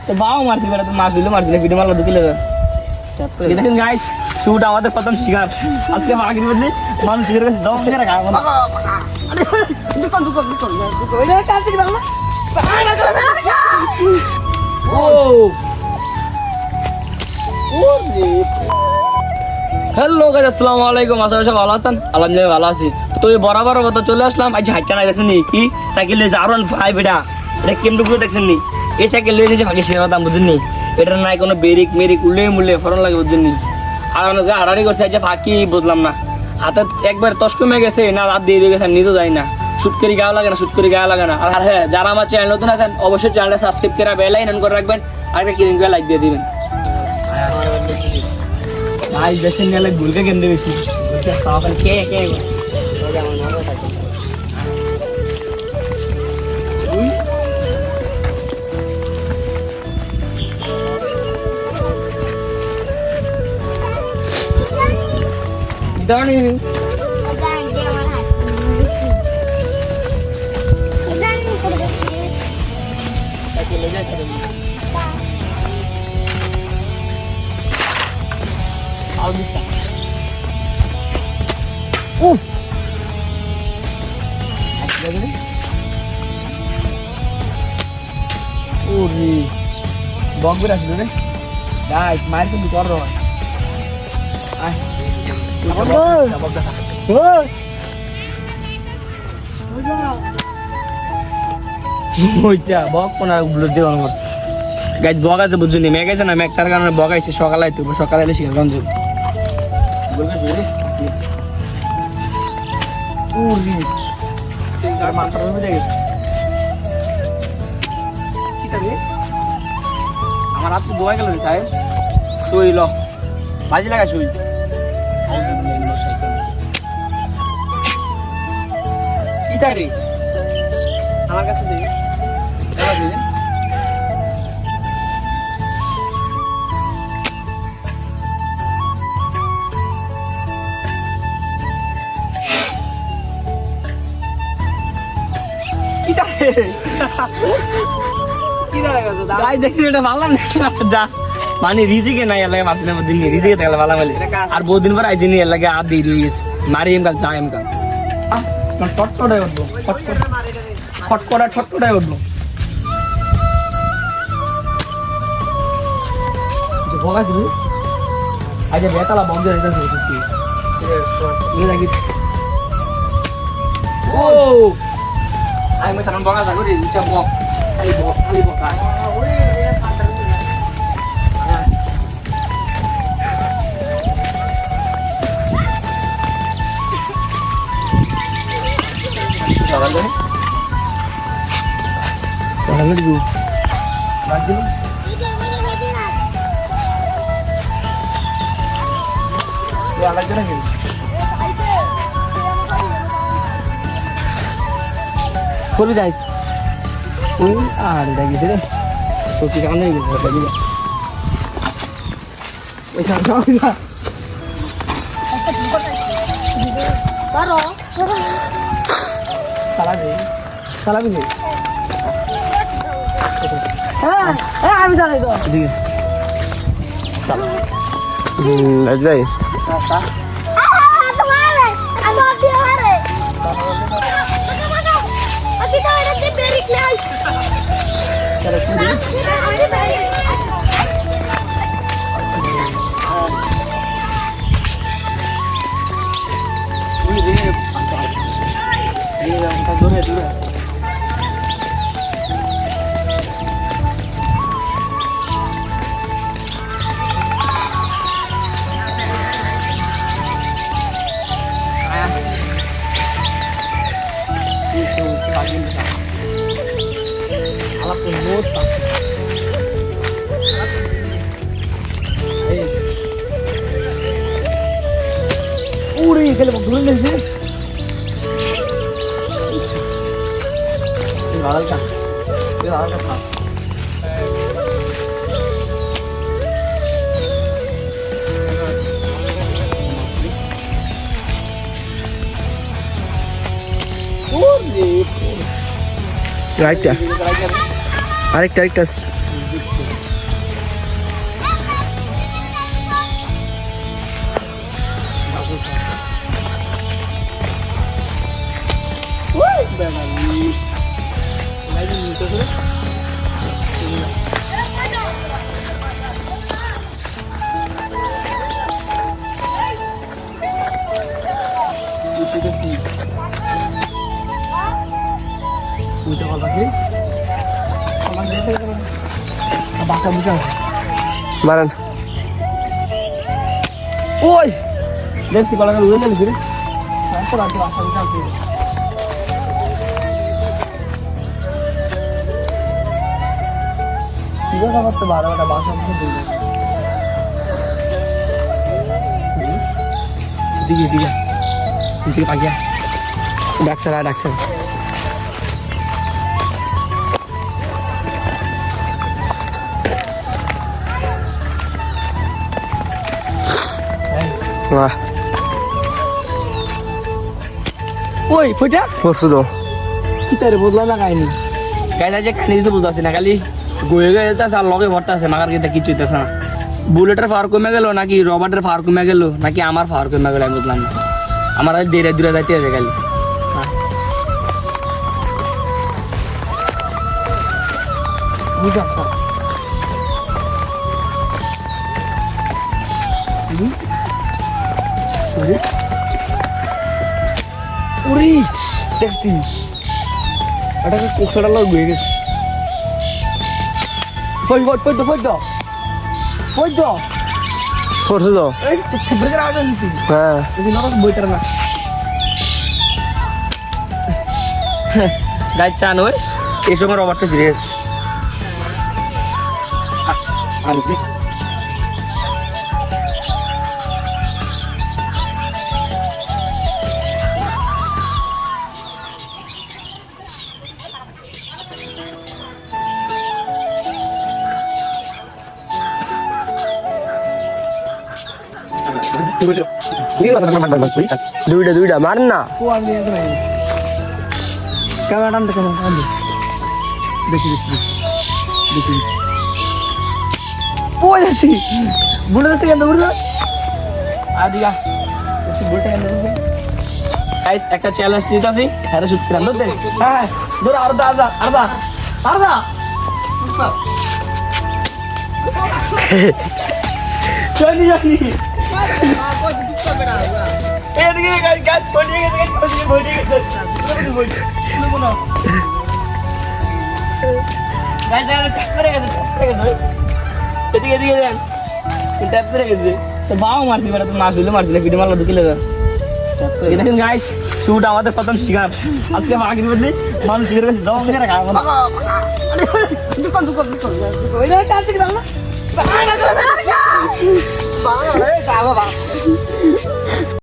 তো বাও মারছি বেটা, তো মাছ দিলে মারছি না, ভিডিও মারলো দিলে দেখেন গাইস, শুট আমাদের প্রথম শিকার আজকে মাগির মধ্যে মানুষ শিকার কাছে দম করে খায় না। হ্যালো গাইস, আসসালামু আলাইকুম। আশা করি ভালো আছেন? আলহামদুলিল্লাহ ভালো আছি। তো এই বরাবর মতো চলে আসলাম। আজ হাইটা নাই দেখছেন নি কি সাইকেল লইছে R15 এটা কেমন করে দেখছেন নি? এই সাইকেল লইছে ভাগে শেয়ার দাম বুঝেন নি? এটার নাই কোনো বেরিক মেরিক উল্লে ফরন লাগে বুঝেন নি? আর অনেক হাড়াড়ি করছে যে ফাঁকি বুঝলাম না, হাতে একবার তস কমে গেছে না রাত দিয়ে গেছে নিজেও যাই না। শুট করে গায়ে লাগে না, শুট করে গায়ে লাগে না। আর হ্যাঁ, যারা আমার চ্যানেল নতুন আছেন অবশ্যই চ্যানেলটা সাবস্ক্রাইব করে বেল আইকন করে রাখবেন আর একটা ক্লিক করে লাইক দিয়ে দিবেন। ভাই দেখেন গেলে গুলকে কেন্দ্রে বেশি কে কে দাঁড়ি বক বের আসলো রে গাইস, মার কিন্তু কর রো বক কোন জীবন করছে গাইস। বক আছে বুঝুনি, মেঘ আছে না, মেঘটার কারণে বক আইছে। সকালে আইতে সকালে এলে শিকার গঞ্জ আমার হাত তো দোয়া গেল সাহেব। শুই ল বাজি লাগা শুই। কি তারি আমার কাছে দে মানে রিজিকে নাই এলাকা মাছের মধ্যে নিয়ে রিজিকে থাকলে ভালো বলে। আর বহুদিন পর আইসি নিয়ে এলাকা আর দিয়ে রয়ে গেছে মারি এম কাল যা এম কাল ঠটকটায় উঠবো, ঠটকটায় উঠবো। ভোগা শুধু আজ বেতালা বন্ধ হয়ে গেছে। ও আমি মনে তখন বকা থাকো রে ইচ্ছা বক খালি বকা করবি যাইস আর এটা গেছে রে সত্যি কেমন হয়ে গেছে আমি জানি তো খেলে ধরে নিয়েছে রাইটটা আরেকটা মারান ওই দেখছি কলা উড়ে গেল ফিরে করতে ভালো একটা বাসা দিকে দিকে দিকে পাকিয়া ডাকছে বাহ ওই ফুটা পরশু তো কি তারে বদলা না কাহিনী গাইদা যে কাহিনী কিছু বুঝতে না খালি গয়ে গয়ে যেতেছে আর লগে ভরতে আছে মাগার কিন্তু কিছু হইতেছে না বুলেটের ফার কমে গেল নাকি রবার্টের ফার কমে গেল নাকি আমার ফার কমে গেল আমি বুঝলাম না আমার আজ দেড়ে দূরে যাইতে হবে খালি কোকসাটা লোক হয়ে গেছে পরশু তো হ্যাঁ গাই চান ওই এই সময় রবার্টটা সিরিয়াস দুইটা মারেন না ক্যামেরা টানতে কেন দেখি ওই যাচ্ছি বুড়ে যাচ্ছে কেন বুড়ে আদিয়া বুড়টা কেন গাইস একটা চ্যালেঞ্জ নিতেছি হ্যাঁ শুট করাম ধরতে হ্যাঁ ধর আরদা চলি এদিকে গাছ পড়ে গেছে বাবা মারছি বেড়া তো মাছ হইলে মারছি না পিঠে মারলো দুকিলে দেখেন গাইস শুট আমাদের প্রথম শিকার আজকে আগের মধ্যে মানুষ শিকার কাছে জমা করে খাবো না দোকান